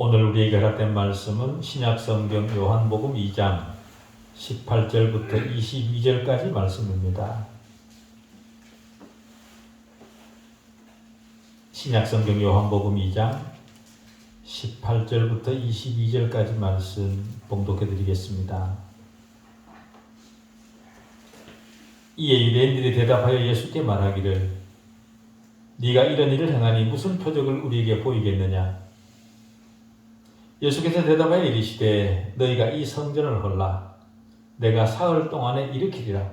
오늘 우리에게 허락된 말씀은 신약성경 요한복음 2장 18절부터 22절까지 말씀입니다. 신약성경 요한복음 2장 18절부터 22절까지 말씀 봉독해 드리겠습니다. 이에 유대인들이 대답하여 예수께 말하기를 네가 이런 일을 행하니 무슨 표적을 우리에게 보이겠느냐? 예수께서 대답하여 이르시되 너희가 이 성전을 헐라 내가 사흘 동안에 일으키리라.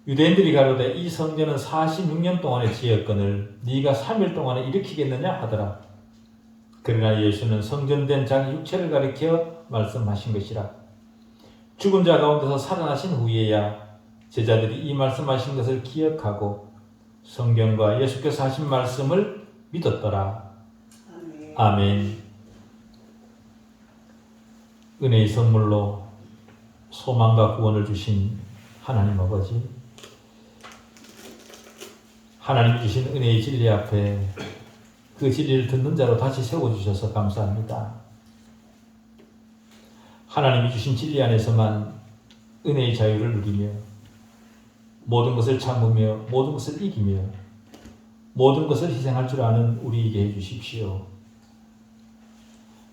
유대인들이 가로되 이 성전은 46년 동안에 지었거늘 네가 3일 동안에 일으키겠느냐 하더라. 그러나 예수는 성전된 자기 육체를 가리켜 말씀하신 것이라. 죽은 자 가운데서 살아나신 후에야 제자들이 이 말씀하신 것을 기억하고 성경과 예수께서 하신 말씀을 믿었더라. 아멘. 은혜의 선물로 소망과 구원을 주신 하나님 아버지, 하나님 주신 은혜의 진리 앞에 그 진리를 듣는 자로 다시 세워주셔서 감사합니다. 하나님이 주신 진리 안에서만 은혜의 자유를 누리며 모든 것을 참으며 모든 것을 이기며 모든 것을 희생할 줄 아는 우리에게 해주십시오.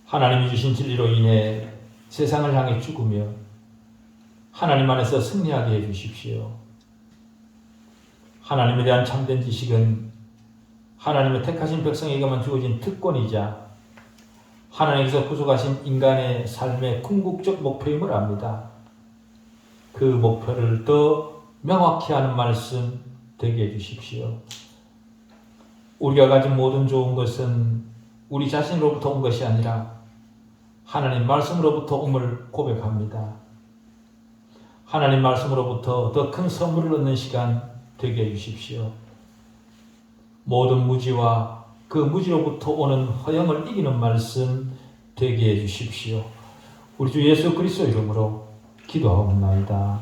하나님이 주신 진리로 인해 세상을 향해 죽으며 하나님 안에서 승리하게 해주십시오. 하나님에 대한 참된 지식은 하나님의 택하신 백성에게만 주어진 특권이자 하나님께서 구속하신 인간의 삶의 궁극적 목표임을 압니다. 그 목표를 더 명확히 하는 말씀 되게 해주십시오. 우리가 가진 모든 좋은 것은 우리 자신으로부터 온 것이 아니라 하나님 말씀으로부터 옴을 고백합니다. 하나님 말씀으로부터 더 큰 선물을 얻는 시간 되게 해주십시오. 모든 무지와 그 무지로부터 오는 허영을 이기는 말씀 되게 해주십시오. 우리 주 예수 그리스도 이름으로 기도하옵나이다.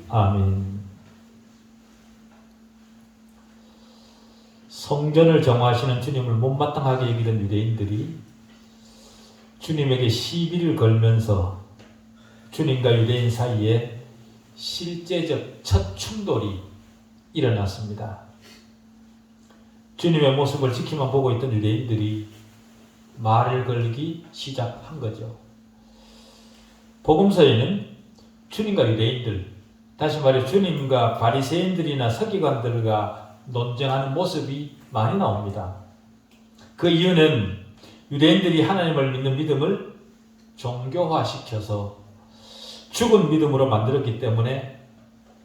아멘. 성전을 정화하시는 주님을 못마땅하게 여기던 유대인들이 주님에게 시비를 걸면서 주님과 유대인 사이에 실제적 첫 충돌이 일어났습니다. 주님의 모습을 지키만 보고 있던 유대인들이 말을 걸기 시작한 거죠. 복음서에는 주님과 유대인들, 다시 말해 주님과 바리새인들이나 서기관들과 논쟁하는 모습이 많이 나옵니다. 그 이유는 유대인들이 하나님을 믿는 믿음을 종교화시켜서 죽은 믿음으로 만들었기 때문에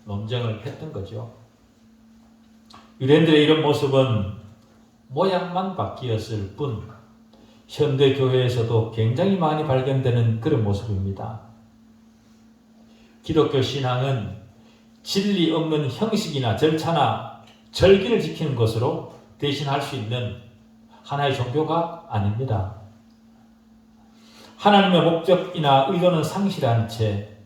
논쟁을 했던 거죠. 유대인들의 이런 모습은 모양만 바뀌었을 뿐 현대 교회에서도 굉장히 많이 발견되는 그런 모습입니다. 기독교 신앙은 진리 없는 형식이나 절차나 절기를 지키는 것으로 대신할 수 있는 하나의 종교가 아닙니다. 하나님의 목적이나 의도는 상실한 채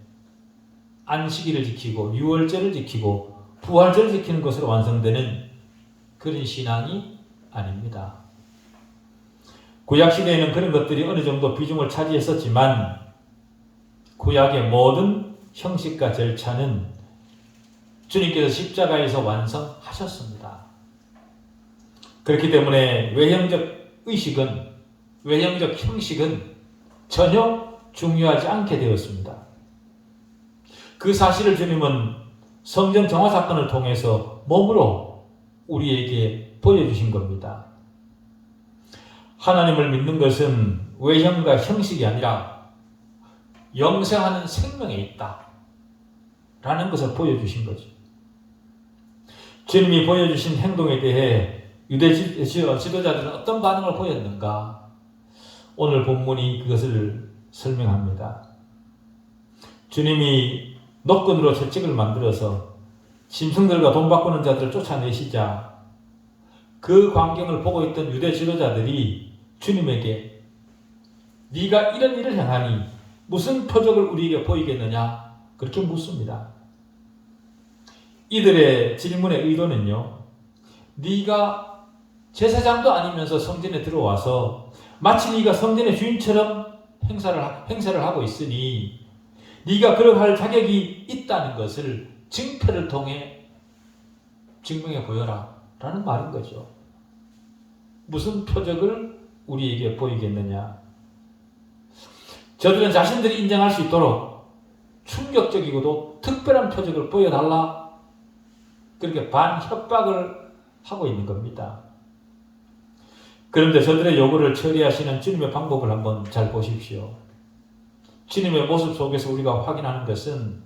안식일을 지키고 유월절을 지키고 부활절을 지키는 것으로 완성되는 그런 신앙이 아닙니다. 구약시대에는 그런 것들이 어느 정도 비중을 차지했었지만 구약의 모든 형식과 절차는 주님께서 십자가에서 완성하셨습니다. 그렇기 때문에 외형적 의식은, 외형적 형식은 전혀 중요하지 않게 되었습니다. 그 사실을 주님은 성전 정화 사건을 통해서 몸으로 우리에게 보여주신 겁니다. 하나님을 믿는 것은 외형과 형식이 아니라 영생하는 생명에 있다 라는 것을 보여주신 거죠. 주님이 보여주신 행동에 대해 유대 지도자들은 어떤 반응을 보였는가? 오늘 본문이 그것을 설명합니다. 주님이 노끈으로 채찍을 만들어서 짐승들과 돈 바꾸는 자들을 쫓아내시자 그 광경을 보고 있던 유대 지도자들이 주님에게 네가 이런 일을 행하니 무슨 표적을 우리에게 보이겠느냐? 그렇게 묻습니다. 이들의 질문의 의도는요, 네가 제사장도 아니면서 성전에 들어와서 마치 네가 성전의 주인처럼 행세를 하고 있으니 네가 그러할 자격이 있다는 것을 증표를 통해 증명해 보여라 라는 말인 거죠. 무슨 표적을 우리에게 보이겠느냐? 저들은 자신들이 인정할 수 있도록 충격적이고도 특별한 표적을 보여달라, 그렇게 반협박을 하고 있는 겁니다. 그런데 저들의 요구를 처리하시는 주님의 방법을 한번 잘 보십시오. 주님의 모습 속에서 우리가 확인하는 것은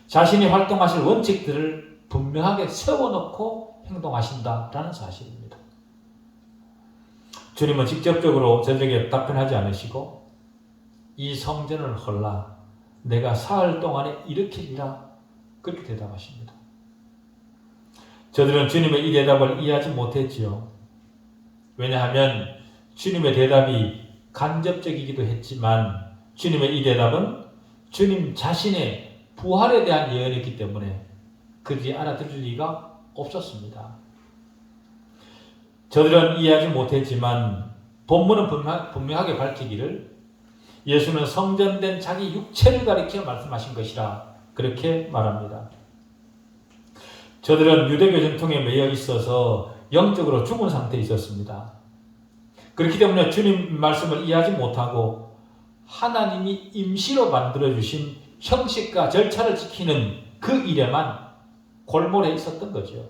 자신이 활동하실 원칙들을 분명하게 세워놓고 행동하신다라는 사실입니다. 주님은 직접적으로 저들에게 답변하지 않으시고 이 성전을 헐라 내가 사흘 동안에 일으키리라 그렇게 대답하십니다. 저들은 주님의 이 대답을 이해하지 못했지요. 왜냐하면 주님의 대답이 간접적이기도 했지만 주님의 이 대답은 주님 자신의 부활에 대한 예언이었기 때문에 그들이 알아들을 리가 없었습니다. 저들은 이해하지 못했지만 본문은 분명하게 밝히기를 예수는 성전된 자기 육체를 가리켜 말씀하신 것이라 그렇게 말합니다. 저들은 유대교 전통에 매여 있어서 영적으로 죽은 상태에 있었습니다. 그렇기 때문에 주님 말씀을 이해하지 못하고 하나님이 임시로 만들어주신 형식과 절차를 지키는 그 일에만 골몰해 있었던 거죠.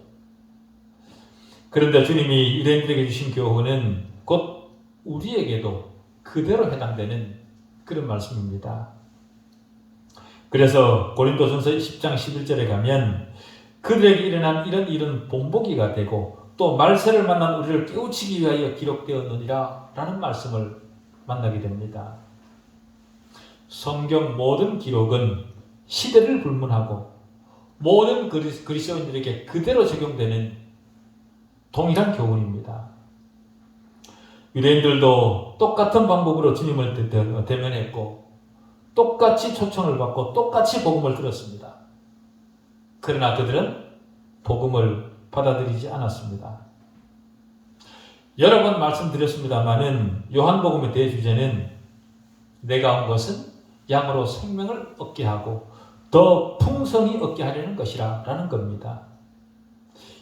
그런데 주님이 유대인들에게 주신 교훈은 곧 우리에게도 그대로 해당되는 그런 말씀입니다. 그래서 고린도전서 10장 11절에 가면 그들에게 일어난 이런 일은 본보기가 되고 또 말세를 만난 우리를 깨우치기 위하여 기록되었느니라 라는 말씀을 만나게 됩니다. 성경 모든 기록은 시대를 불문하고 모든 그리스도인들에게 그대로 적용되는 동일한 교훈입니다. 유대인들도 똑같은 방법으로 주님을 대면했고 똑같이 초청을 받고 똑같이 복음을 들었습니다. 그러나 그들은 복음을 받아들이지 않았습니다. 여러 번 말씀드렸습니다마는 요한복음의 대주제는 내가 온 것은 양으로 생명을 얻게 하고 더 풍성히 얻게 하려는 것이라 라는 겁니다.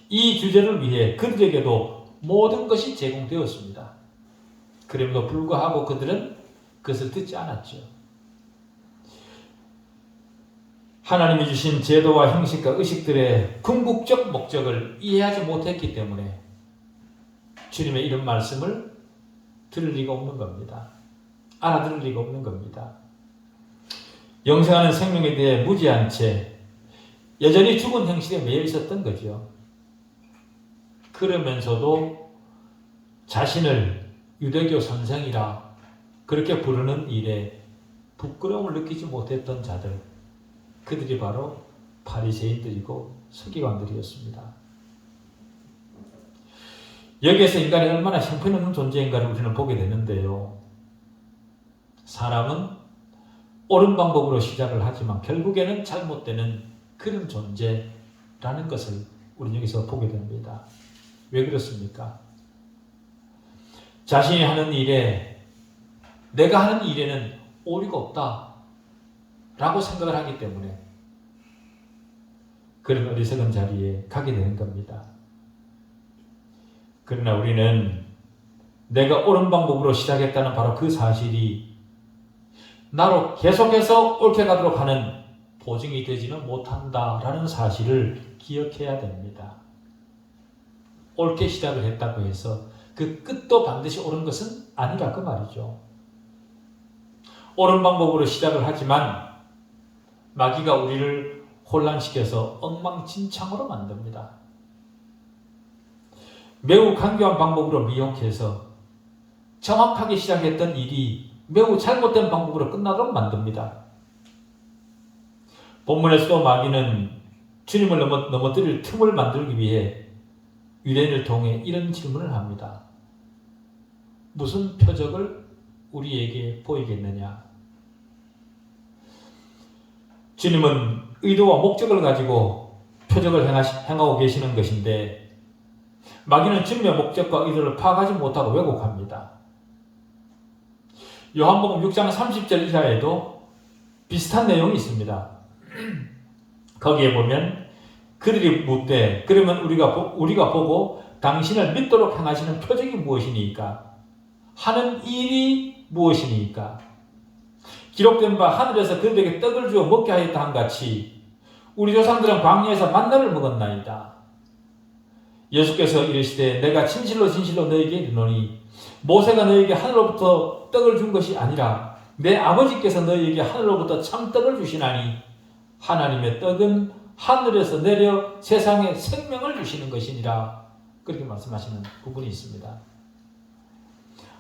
이 주제를 위해 그들에게도 모든 것이 제공되었습니다. 그럼에도 불구하고 그들은 그것을 듣지 않았죠. 하나님이 주신 제도와 형식과 의식들의 궁극적 목적을 이해하지 못했기 때문에 주님의 이런 말씀을 들을 리가 없는 겁니다. 알아들을 리가 없는 겁니다. 영생하는 생명에 대해 무지한 채 여전히 죽은 형식에 매여 있었던 거죠. 그러면서도 자신을 유대교 선생이라 그렇게 부르는 일에 부끄러움을 느끼지 못했던 자들, 그들이 바로 바리새인들이고 서기관들이었습니다. 여기에서 인간이 얼마나 형편없는 존재인가를 우리는 보게 되는데요. 사람은 옳은 방법으로 시작을 하지만 결국에는 잘못되는 그런 존재라는 것을 우리는 여기서 보게 됩니다. 왜 그렇습니까? 자신이 하는 일에, 내가 하는 일에는 오류가 없다 라고 생각을 하기 때문에 그런 어리석은 자리에 가게 되는 겁니다. 그러나 우리는 내가 옳은 방법으로 시작했다는 바로 그 사실이 나로 계속해서 옳게 가도록 하는 보증이 되지는 못한다라는 사실을 기억해야 됩니다. 옳게 시작을 했다고 해서 그 끝도 반드시 옳은 것은 아니라 그 말이죠. 옳은 방법으로 시작을 하지만 마귀가 우리를 혼란시켜서 엉망진창으로 만듭니다. 매우 간교한 방법으로 미혹해서 정확하게 시작했던 일이 매우 잘못된 방법으로 끝나도록 만듭니다. 본문에서도 마귀는 주님을 넘어뜨릴 틈을 만들기 위해 유대인을 통해 이런 질문을 합니다. 무슨 표적을 우리에게 보이겠느냐? 주님은 의도와 목적을 가지고 표적을 행하고 계시는 것인데 마귀는 주님의 목적과 의도를 파악하지 못하고 왜곡합니다. 요한복음 6장 30절 이하에도 비슷한 내용이 있습니다. 거기에 보면 그들이 묻되 그러면 우리가 보고 당신을 믿도록 행하시는 표적이 무엇이니까? 하는 일이 무엇이니까? 기록된 바 하늘에서 그들에게 떡을 주어 먹게 하였다 한 같이 우리 조상들은 광야에서 만나를 먹었나이다. 예수께서 이르시되 내가 진실로 진실로 너에게 이르노니 모세가 너에게 하늘로부터 떡을 준 것이 아니라 내 아버지께서 너에게 하늘로부터 참떡을 주시나니 하나님의 떡은 하늘에서 내려 세상에 생명을 주시는 것이니라. 그렇게 말씀하시는 부분이 있습니다.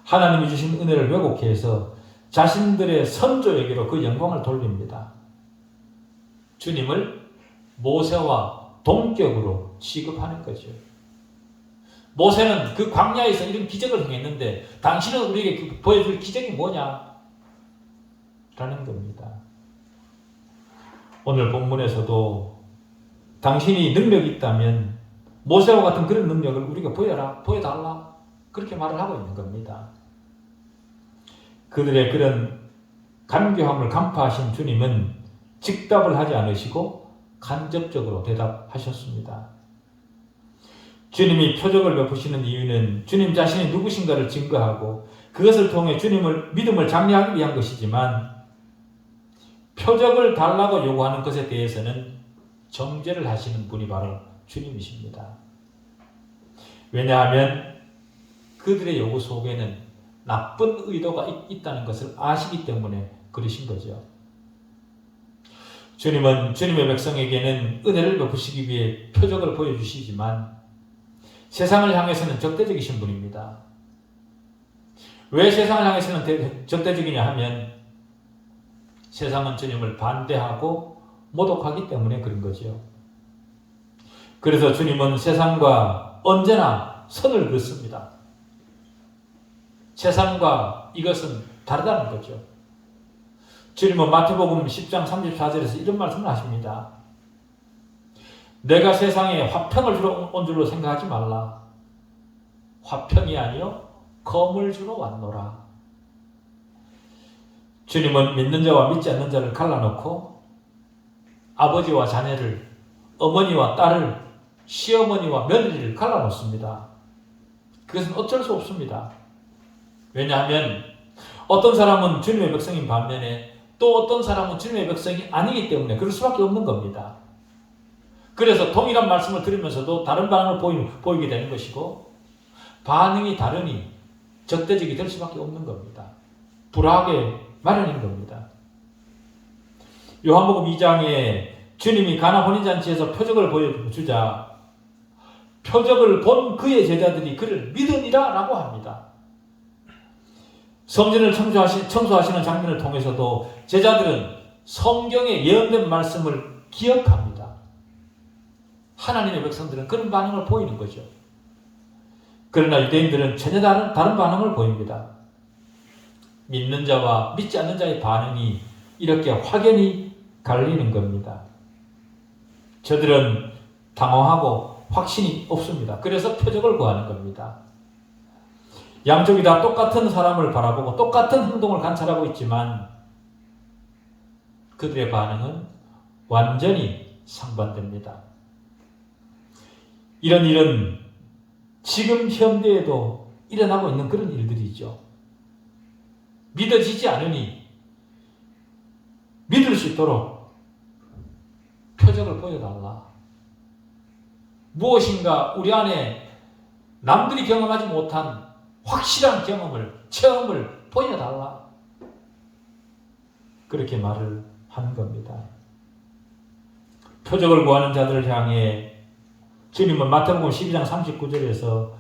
하나님이 주신 은혜를 왜곡해 해서 자신들의 선조에게로 그 영광을 돌립니다. 주님을 모세와 동격으로 취급하는 거죠. 모세는 그 광야에서 이런 기적을 행했는데 당신은 우리에게 보여줄 기적이 뭐냐? 라는 겁니다. 오늘 본문에서도 당신이 능력이 있다면 모세와 같은 그런 능력을 우리가 보여달라. 그렇게 말을 하고 있는 겁니다. 그들의 그런 간교함을 간파하신 주님은 즉답을 하지 않으시고 간접적으로 대답하셨습니다. 주님이 표적을 베푸시는 이유는 주님 자신이 누구신가를 증거하고 그것을 통해 주님을 믿음을 장려하기 위한 것이지만 표적을 달라고 요구하는 것에 대해서는 정죄를 하시는 분이 바로 주님이십니다. 왜냐하면 그들의 요구 속에는 나쁜 의도가 있다는 것을 아시기 때문에 그러신 거죠. 주님은 주님의 백성에게는 은혜를 베푸시기 위해 표적을 보여주시지만 세상을 향해서는 적대적이신 분입니다. 왜 세상을 향해서는 적대적이냐 하면 세상은 주님을 반대하고 모독하기 때문에 그런 거죠. 그래서 주님은 세상과 언제나 선을 긋습니다. 세상과 이것은 다르다는 거죠. 주님은 마태복음 10장 34절에서 이런 말씀을 하십니다. 내가 세상에 화평을 주러 온 줄로 생각하지 말라. 화평이 아니요 검을 주러 왔노라. 주님은 믿는 자와 믿지 않는 자를 갈라놓고 아버지와 자녀를, 어머니와 딸을, 시어머니와 며느리를 갈라놓습니다. 그것은 어쩔 수 없습니다. 왜냐하면 어떤 사람은 주님의 백성인 반면에 또 어떤 사람은 주님의 백성이 아니기 때문에 그럴 수밖에 없는 겁니다. 그래서 동일한 말씀을 들으면서도 다른 반응을 보이게 되는 것이고 반응이 다르니 적대적이 될 수밖에 없는 겁니다. 불화하게 마련인 겁니다. 요한복음 2장에 주님이 가나 혼인잔치에서 표적을 보여주자 표적을 본 그의 제자들이 그를 믿으니라 라고 합니다. 성전을 청소하시는 장면을 통해서도 제자들은 성경에 예언된 말씀을 기억합니다. 하나님의 백성들은 그런 반응을 보이는 거죠. 그러나 유대인들은 전혀 다른 반응을 보입니다. 믿는 자와 믿지 않는 자의 반응이 이렇게 확연히 갈리는 겁니다. 저들은 당황하고 확신이 없습니다. 그래서 표적을 구하는 겁니다. 양쪽이 다 똑같은 사람을 바라보고 똑같은 행동을 관찰하고 있지만 그들의 반응은 완전히 상반됩니다. 이런 일은 지금 현대에도 일어나고 있는 그런 일들이죠. 믿어지지 않으니 믿을 수 있도록 표적을 보여달라. 무엇인가 우리 안에 남들이 경험하지 못한 확실한 체험을 보여달라. 그렇게 말을 하는 겁니다. 표적을 구하는 자들을 향해 주님은 마태복음 12장 39절에서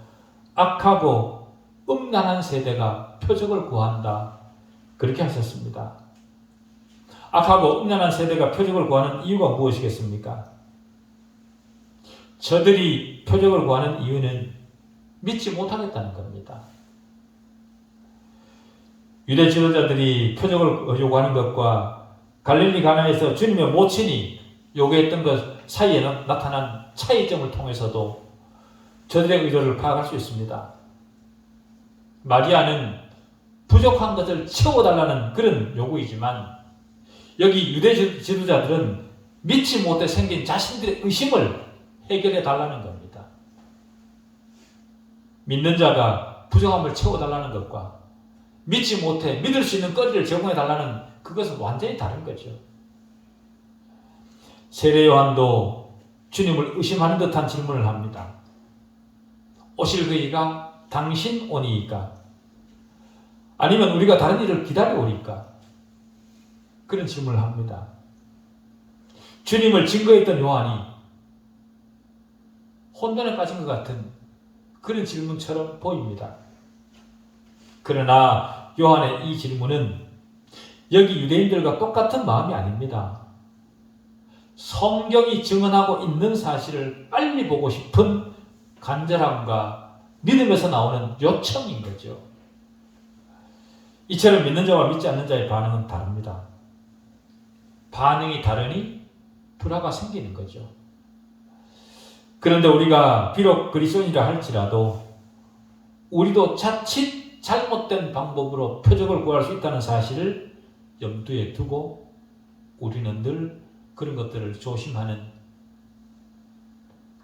악하고 음란한 세대가 표적을 구한다. 그렇게 하셨습니다. 악하고 음란한 세대가 표적을 구하는 이유가 무엇이겠습니까? 저들이 표적을 구하는 이유는 믿지 못하겠다는 겁니다. 유대 지도자들이 표적을 요구하는 것과 갈릴리 가나에서 주님의 모친이 요구했던 것 사이에 나타난 차이점을 통해서도 저들의 의도를 파악할 수 있습니다. 마리아는 부족한 것을 채워달라는 그런 요구이지만 여기 유대 지도자들은 믿지 못해 생긴 자신들의 의심을 해결해 달라는 겁니다. 믿는 자가 부족함을 채워달라는 것과 믿지 못해 믿을 수 있는 거리를 제공해 달라는 그것은 완전히 다른 거죠. 세례 요한도 주님을 의심하는 듯한 질문을 합니다. 오실 그이가 당신 오니이까? 아니면 우리가 다른 일을 기다려오니까? 그런 질문을 합니다. 주님을 증거했던 요한이 혼돈에 빠진 것 같은 그런 질문처럼 보입니다. 그러나 요한의 이 질문은 여기 유대인들과 똑같은 마음이 아닙니다. 성경이 증언하고 있는 사실을 빨리 보고 싶은 간절함과 믿음에서 나오는 요청인 거죠. 이처럼 믿는 자와 믿지 않는 자의 반응은 다릅니다. 반응이 다르니 불화가 생기는 거죠. 그런데 우리가 비록 그리스도인이라 할지라도 우리도 자칫 잘못된 방법으로 표적을 구할 수 있다는 사실을 염두에 두고 우리는 늘 그런 것들을 조심하는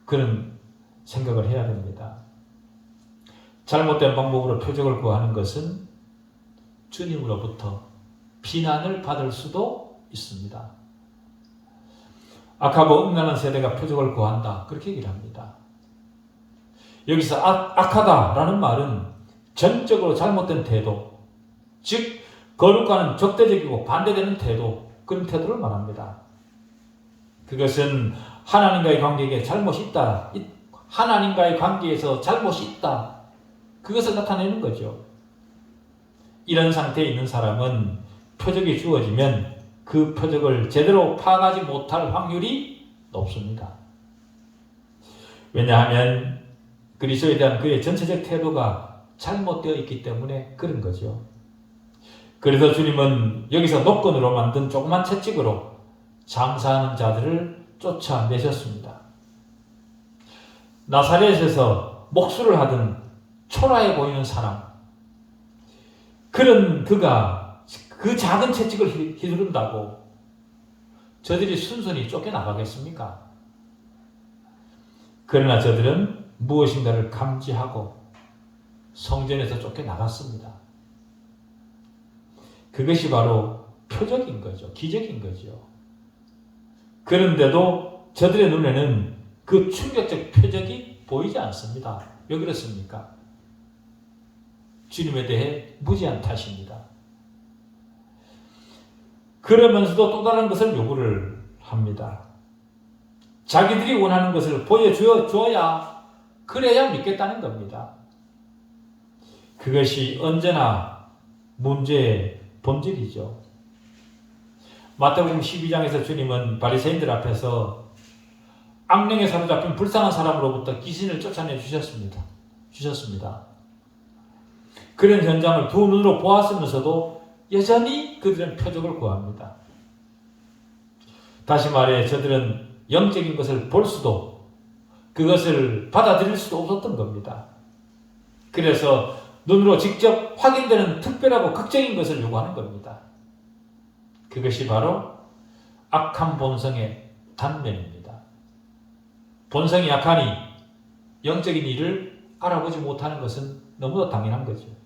그런 생각을 해야 됩니다. 잘못된 방법으로 표적을 구하는 것은 주님으로부터 비난을 받을 수도 있습니다. 악하고 음란한 세대가 표적을 구한다. 그렇게 얘기를 합니다. 여기서 악하다라는 말은 전적으로 잘못된 태도, 즉 거룩과는 적대적이고 반대되는 태도, 그런 태도를 말합니다. 그것은 하나님과의 관계에 잘못이 있다. 하나님과의 관계에서 잘못이 있다. 그것을 나타내는 거죠. 이런 상태에 있는 사람은 표적이 주어지면 그 표적을 제대로 파악하지 못할 확률이 높습니다. 왜냐하면 그리스도에 대한 그의 전체적 태도가 잘못되어 있기 때문에 그런 거죠. 그래서 주님은 여기서 노건으로 만든 조그만 채찍으로 장사하는 자들을 쫓아내셨습니다. 나사렛에서 목수를 하던 초라해 보이는 사람, 그런 그가 그 작은 채찍을 휘두른다고 저들이 순순히 쫓겨나가겠습니까? 그러나 저들은 무엇인가를 감지하고 성전에서 쫓겨나갔습니다. 그것이 바로 표적인 거죠. 기적인 거죠. 그런데도 저들의 눈에는 그 충격적 표적이 보이지 않습니다. 왜 그렇습니까? 주님에 대해 무지한 탓입니다. 그러면서도 또 다른 것을 요구를 합니다. 자기들이 원하는 것을 보여줘야 그래야 믿겠다는 겁니다. 그것이 언제나 문제의 본질이죠. 마태복음 12장에서 주님은 바리새인들 앞에서 악령에 사로잡힌 불쌍한 사람으로부터 귀신을 쫓아내 주셨습니다. 그런 현장을 두 눈으로 보았으면서도 여전히 그들은 표적을 구합니다. 다시 말해 저들은 영적인 것을 볼 수도 그것을 받아들일 수도 없었던 겁니다. 그래서 눈으로 직접 확인되는 특별하고 극적인 것을 요구하는 겁니다. 그것이 바로 악한 본성의 단면입니다. 본성이 약하니 영적인 일을 알아보지 못하는 것은 너무도 당연한 거죠.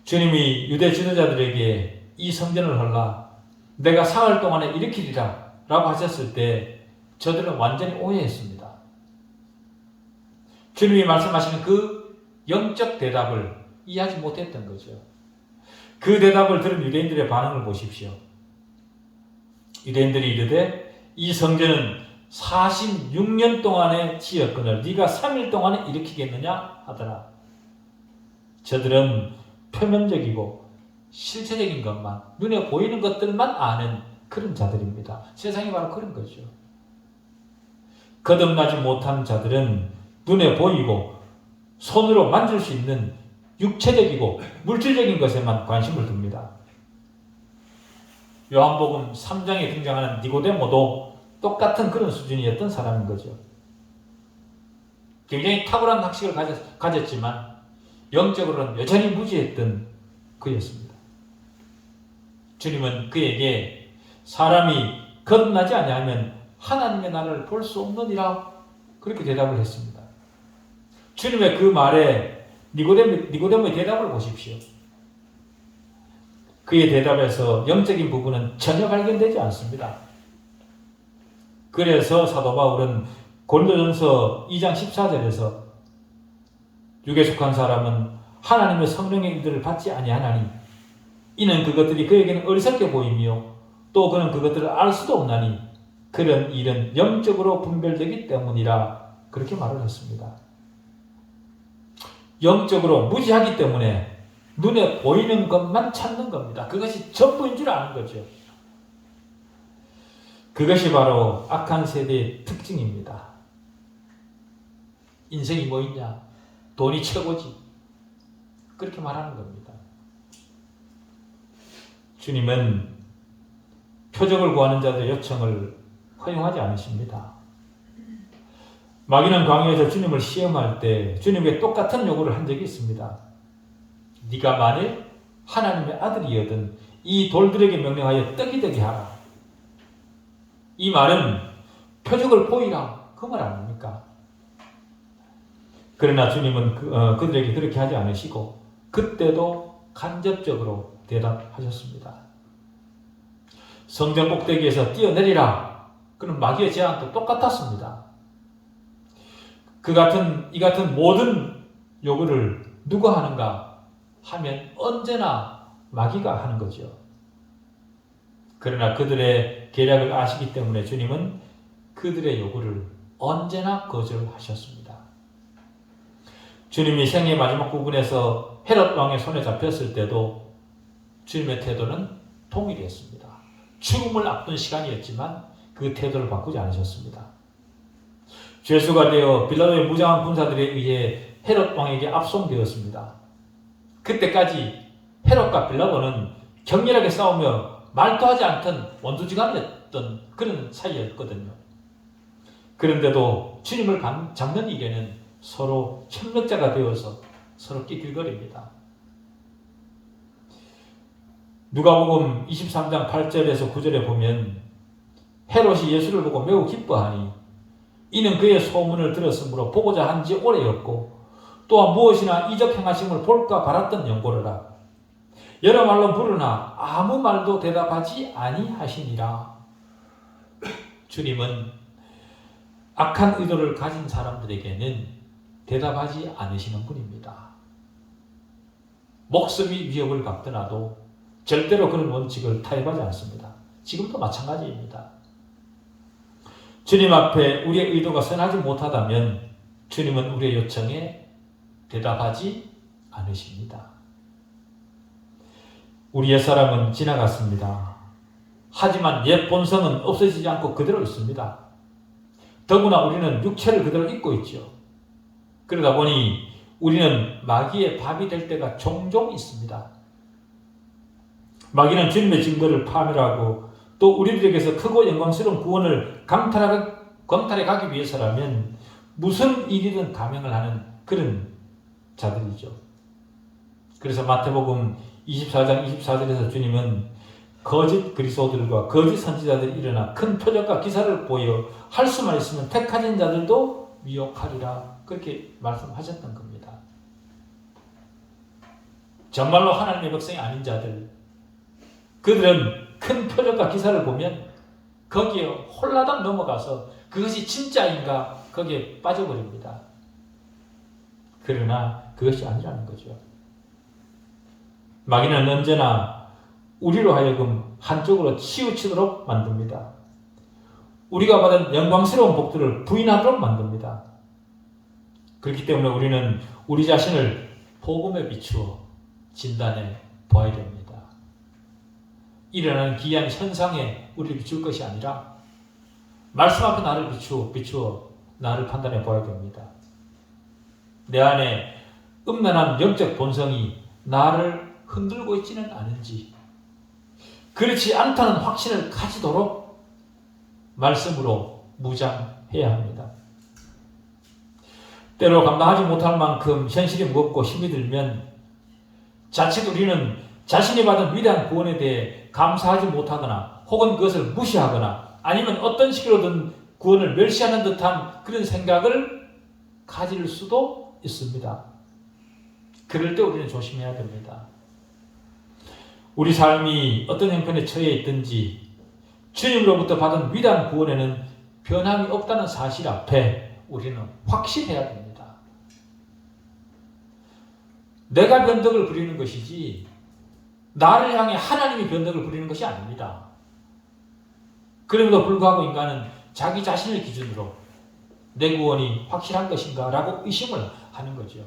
주님이 유대 지도자들에게 이 성전을 헐라 내가 사흘 동안에 일으키리라 라고 하셨을 때 저들은 완전히 오해했습니다. 주님이 말씀하시는 그 영적 대답을 이해하지 못했던 거죠. 그 대답을 들은 유대인들의 반응을 보십시오. 유대인들이 이르되 이 성전은 46년 동안에 지었거늘 네가 3일 동안에 일으키겠느냐 하더라. 저들은 표면적이고 실체적인 것만, 눈에 보이는 것들만 아는 그런 자들입니다. 세상이 바로 그런 거죠. 거듭나지 못한 자들은 눈에 보이고 손으로 만질 수 있는 육체적이고 물질적인 것에만 관심을 둡니다. 요한복음 3장에 등장하는 니고데모도 똑같은 그런 수준이었던 사람인 거죠. 굉장히 탁월한 학식을 가졌지만 영적으로는 여전히 무지했던 그였습니다. 주님은 그에게 사람이 거듭나지 아니하면 하나님의 나라를 볼 수 없느니라 그렇게 대답을 했습니다. 주님의 그 말에 니고데모의 대답을 보십시오. 그의 대답에서 영적인 부분은 전혀 발견되지 않습니다. 그래서 사도 바울은 고린도전서 2장 14절에서 육에 속한 사람은 하나님의 성령의 일들을 받지 아니하나니 이는 그것들이 그에게는 어리석게 보이며 또 그는 그것들을 알 수도 없나니 그런 일은 영적으로 분별되기 때문이라 그렇게 말을 했습니다. 영적으로 무지하기 때문에 눈에 보이는 것만 찾는 겁니다. 그것이 전부인 줄 아는 거죠. 그것이 바로 악한 세대의 특징입니다. 인생이 뭐 있냐? 돈이 최고지. 그렇게 말하는 겁니다. 주님은 표적을 구하는 자들의 요청을 허용하지 않으십니다. 마귀는 광야에서 주님을 시험할 때 주님께 똑같은 요구를 한 적이 있습니다. 네가 만일 하나님의 아들이거든 이 돌들에게 명령하여 떡이 되게 하라. 이 말은 표적을 보이라 그 말 아닙니까? 그러나 주님은 그들에게 그렇게 하지 않으시고 그때도 간접적으로 대답하셨습니다. 성전 꼭대기에서 뛰어내리라. 그는 마귀의 제안도 똑같았습니다. 이 같은 모든 요구를 누가 하는가 하면 언제나 마귀가 하는 거죠. 그러나 그들의 계략을 아시기 때문에 주님은 그들의 요구를 언제나 거절하셨습니다. 주님이 생애 마지막 부분에서 헤롯 왕의 손에 잡혔을 때도 주님의 태도는 동일했습니다. 죽음을 앞둔 시간이었지만 그 태도를 바꾸지 않으셨습니다. 죄수가 되어 빌라도의 무장한 군사들에 의해 헤롯 왕에게 압송되었습니다. 그때까지 헤롯과 빌라도는 격렬하게 싸우며 말도 하지 않던 원수지간이었던 그런 사이였거든요. 그런데도 주님을 잡는 일에는 서로 협력자가 되어서 서로 끼낄거립니다. 누가복음 23장 8절에서 9절에 보면 헤롯이 예수를 보고 매우 기뻐하니 이는 그의 소문을 들었으므로 보고자 한지 오래였고 또한 무엇이나 이적 행하심을 볼까 바랐던 연고로라. 여러 말로 부르나 아무 말도 대답하지 아니하시니라. 주님은 악한 의도를 가진 사람들에게는 대답하지 않으시는 분입니다. 목숨이 위협을 받더라도 절대로 그런 원칙을 타협하지 않습니다. 지금도 마찬가지입니다. 주님 앞에 우리의 의도가 선하지 못하다면 주님은 우리의 요청에 대답하지 않으십니다. 우리 옛사람은 지나갔습니다. 하지만 옛 본성은 없어지지 않고 그대로 있습니다. 더구나 우리는 육체를 그대로 입고 있죠. 그러다 보니 우리는 마귀의 밥이 될 때가 종종 있습니다. 마귀는 주님의 증거를 파멸하고 또 우리들에게서 크고 영광스러운 구원을 강탈해 가기 위해서라면 무슨 일이든 감행을 하는 그런 자들이죠. 그래서 마태복음 24장 24절에서 주님은 거짓 그리스도들과 거짓 선지자들이 일어나 큰 표적과 기사를 보여 할 수만 있으면 택하신 자들도 미혹하리라 그렇게 말씀하셨던 겁니다. 정말로 하나님의 백성이 아닌 자들, 그들은 큰 표적과 기사를 보면 거기에 홀라당 넘어가서 그것이 진짜인가 거기에 빠져버립니다. 그러나 그것이 아니라는 거죠. 마귀는 언제나 우리로 하여금 한쪽으로 치우치도록 만듭니다. 우리가 받은 영광스러운 복들을 부인하도록 만듭니다. 그렇기 때문에 우리는 우리 자신을 복음에 비추어 진단해 보아야 됩니다. 일어나는 기이한 현상에 우리를 비출 것이 아니라 말씀 앞에 나를 비추어 나를 판단해 보아야 됩니다. 내 안에 음란한 영적 본성이 나를 흔들고 있지는 않은지, 그렇지 않다는 확신을 가지도록 말씀으로 무장해야 합니다. 때로 감당하지 못할 만큼 현실이 무겁고 힘이 들면 자칫 우리는 자신이 받은 위대한 구원에 대해 감사하지 못하거나 혹은 그것을 무시하거나 아니면 어떤 식으로든 구원을 멸시하는 듯한 그런 생각을 가질 수도 있습니다. 그럴 때 우리는 조심해야 됩니다. 우리 삶이 어떤 형편에 처해 있든지 주님으로부터 받은 위대한 구원에는 변함이 없다는 사실 앞에 우리는 확신해야 됩니다. 내가 변덕을 부리는 것이지 나를 향해 하나님이 변덕을 부리는 것이 아닙니다. 그럼에도 불구하고 인간은 자기 자신을 기준으로 내 구원이 확실한 것인가 라고 의심을 하는 거죠.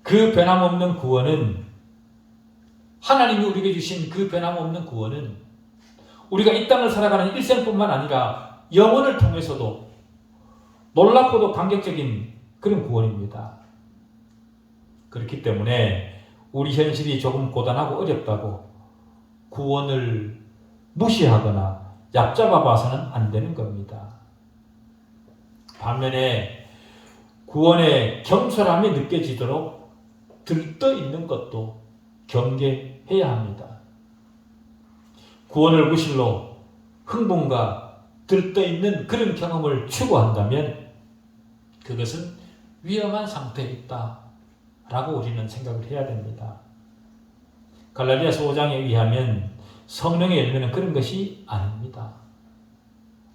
그 변함없는 구원은, 하나님이 우리에게 주신 그 변함없는 구원은 우리가 이 땅을 살아가는 일생뿐만 아니라 영혼을 통해서도 놀랍고도 감격적인 그런 구원입니다. 그렇기 때문에 우리 현실이 조금 고단하고 어렵다고 구원을 무시하거나 얕잡아 봐서는 안 되는 겁니다. 반면에 구원의 경솔함이 느껴지도록 들떠 있는 것도 경계해야 합니다. 구원을 구실로 흥분과 들떠 있는 그런 경험을 추구한다면 그것은 위험한 상태에 있다 라고 우리는 생각을 해야 됩니다. 갈라디아서 5장에 의하면 성령의 열매는 그런 것이 아닙니다.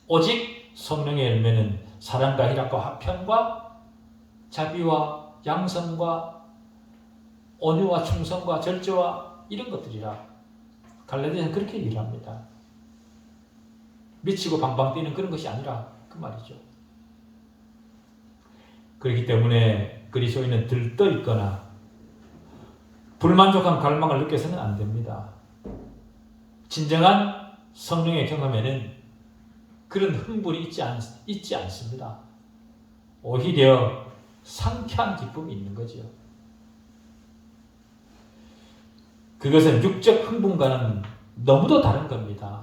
오직 성령의 열매는 사랑과 희락과 화평과 자비와 양선과 온유와 충성과 절제와 이런 것들이라 갈라디아서는 그렇게 얘기를 합니다. 미치고 방방 뛰는 그런 것이 아니라 그 말이죠. 그렇기 때문에 그리스도인은 들떠 있거나 불만족한 갈망을 느껴서는 안 됩니다. 진정한 성령의 경험에는 그런 흥분이 있지 않습니다. 오히려 상쾌한 기쁨이 있는 거죠. 그것은 육적 흥분과는 너무도 다른 겁니다.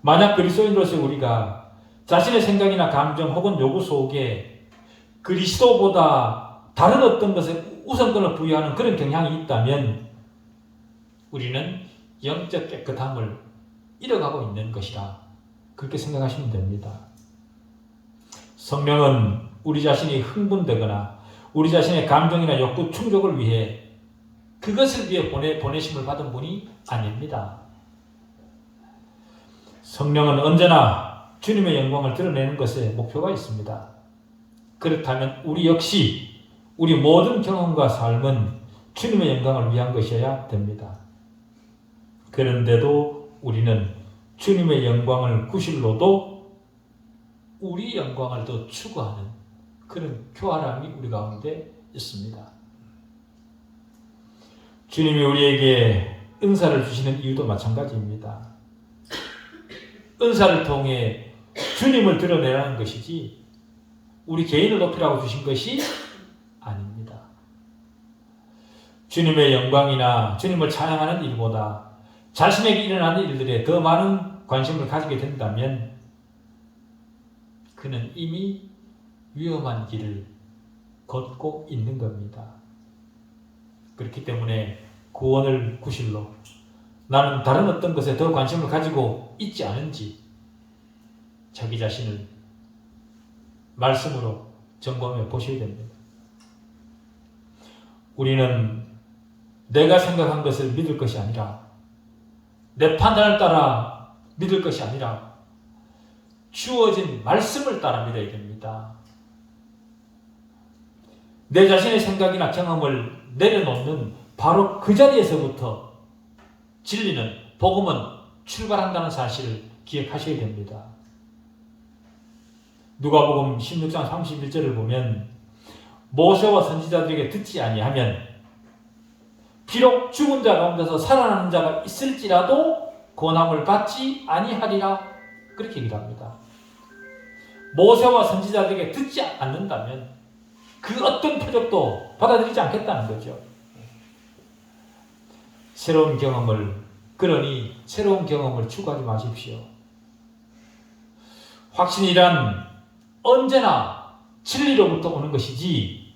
만약 그리스도인으로서 우리가 자신의 생각이나 감정 혹은 요구 속에 그리스도보다 다른 어떤 것에 우선권을 부여하는 그런 경향이 있다면 우리는 영적 깨끗함을 잃어가고 있는 것이라 그렇게 생각하시면 됩니다. 성령은 우리 자신이 흥분되거나 우리 자신의 감정이나 욕구 충족을 위해 그것을 위해 보내심을 받은 분이 아닙니다. 성령은 언제나 주님의 영광을 드러내는 것에 목표가 있습니다. 그렇다면 우리 역시 우리 모든 경험과 삶은 주님의 영광을 위한 것이어야 됩니다. 그런데도 우리는 주님의 영광을 구실로도 우리 영광을 더 추구하는 그런 교활함이 우리 가운데 있습니다. 주님이 우리에게 은사를 주시는 이유도 마찬가지입니다. 은사를 통해 주님을 드러내라는 것이지 우리 개인을 높이라고 주신 것이 아닙니다. 주님의 영광이나 주님을 찬양하는 일보다 자신에게 일어나는 일들에 더 많은 관심을 가지게 된다면 그는 이미 위험한 길을 걷고 있는 겁니다. 그렇기 때문에 구원을 구실로 나는 다른 어떤 것에 더 관심을 가지고 있지 않은지 자기 자신을 말씀으로 점검해 보셔야 됩니다. 우리는 내가 생각한 것을 믿을 것이 아니라 내 판단을 따라 믿을 것이 아니라 주어진 말씀을 따라 믿어야 됩니다. 내 자신의 생각이나 경험을 내려놓는 바로 그 자리에서부터 진리는, 복음은 출발한다는 사실을 기억하셔야 됩니다. 누가복음 16장 31절을 보면 모세와 선지자들에게 듣지 아니하면 비록 죽은 자 가운데서 살아나는 자가 있을지라도 권함을 받지 아니하리라 그렇게 얘기를 합니다. 모세와 선지자들에게 듣지 않는다면 그 어떤 표적도 받아들이지 않겠다는 거죠. 그러니 새로운 경험을 추구하지 마십시오. 확신이란 언제나 진리로부터 오는 것이지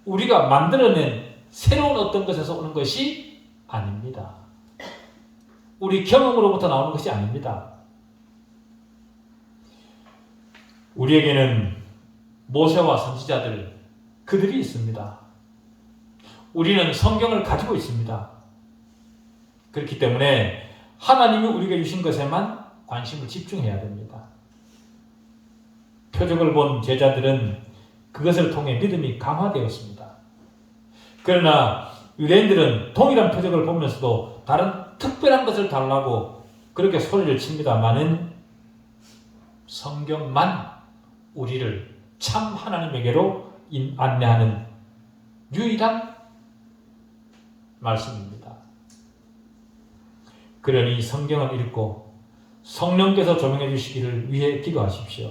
우리가 만들어낸 새로운 어떤 것에서 오는 것이 아닙니다. 우리 경험으로부터 나오는 것이 아닙니다. 우리에게는 모세와 선지자들, 그들이 있습니다. 우리는 성경을 가지고 있습니다. 그렇기 때문에 하나님이 우리에게 주신 것에만 관심을 집중해야 됩니다. 표적을 본 제자들은 그것을 통해 믿음이 강화되었습니다. 그러나 유대인들은 동일한 표적을 보면서도 다른 특별한 것을 달라고 그렇게 소리를 칩니다마는 성경만 우리를 참 하나님에게로 안내하는 유일한 말씀입니다. 그러니 성경을 읽고 성령께서 조명해 주시기를 위해 기도하십시오.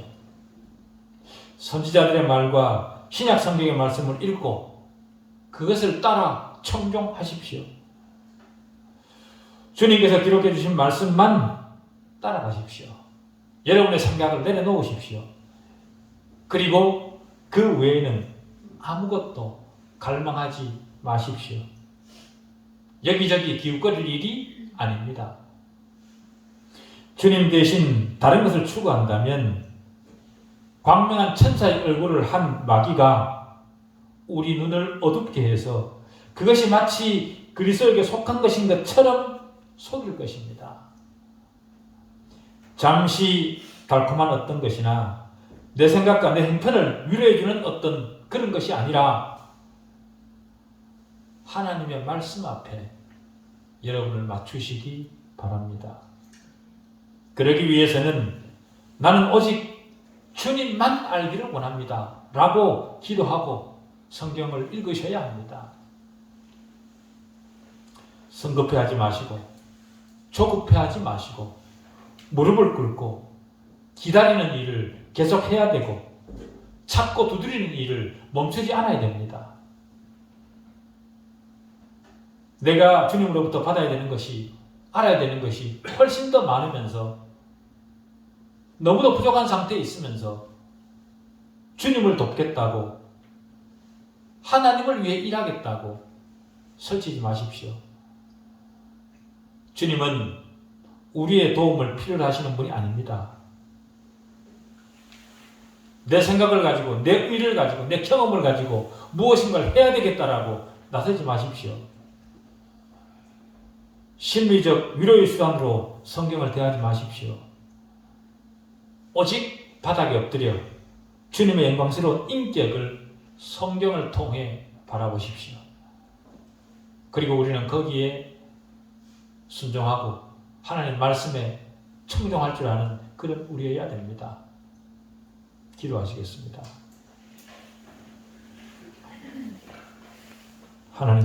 선지자들의 말과 신약 성경의 말씀을 읽고 그것을 따라 청종하십시오. 주님께서 기록해 주신 말씀만 따라가십시오. 여러분의 생각을 내려놓으십시오. 그리고 그 외에는 아무것도 갈망하지 마십시오. 여기저기 기웃거릴 일이 아닙니다. 주님 대신 다른 것을 추구한다면 광명한 천사의 얼굴을 한 마귀가 우리 눈을 어둡게 해서 그것이 마치 그리스도에게 속한 것인 것처럼 속일 것입니다. 잠시 달콤한 어떤 것이나 내 생각과 내 형편을 위로해주는 어떤 그런 것이 아니라 하나님의 말씀 앞에 여러분을 맞추시기 바랍니다. 그러기 위해서는 나는 오직 주님만 알기를 원합니다. 라고 기도하고 성경을 읽으셔야 합니다. 성급해하지 마시고 조급해하지 마시고 무릎을 꿇고 기다리는 일을 계속해야 되고 찾고 두드리는 일을 멈추지 않아야 됩니다. 내가 주님으로부터 받아야 되는 것이, 알아야 되는 것이 훨씬 더 많으면서 너무도 부족한 상태에 있으면서 주님을 돕겠다고, 하나님을 위해 일하겠다고 설치지 마십시오. 주님은 우리의 도움을 필요로 하시는 분이 아닙니다. 내 생각을 가지고, 내 의를 가지고, 내 경험을 가지고 무엇인가를 해야 되겠다라고 나서지 마십시오. 심리적 위로의 수단으로 성경을 대하지 마십시오. 오직 바닥에 엎드려 주님의 영광스러운 인격을 성경을 통해 바라보십시오. 그리고 우리는 거기에 순종하고 하나님 말씀에 청종할 줄 아는 그런 우리여야 됩니다. 기도하시겠습니다. 하나님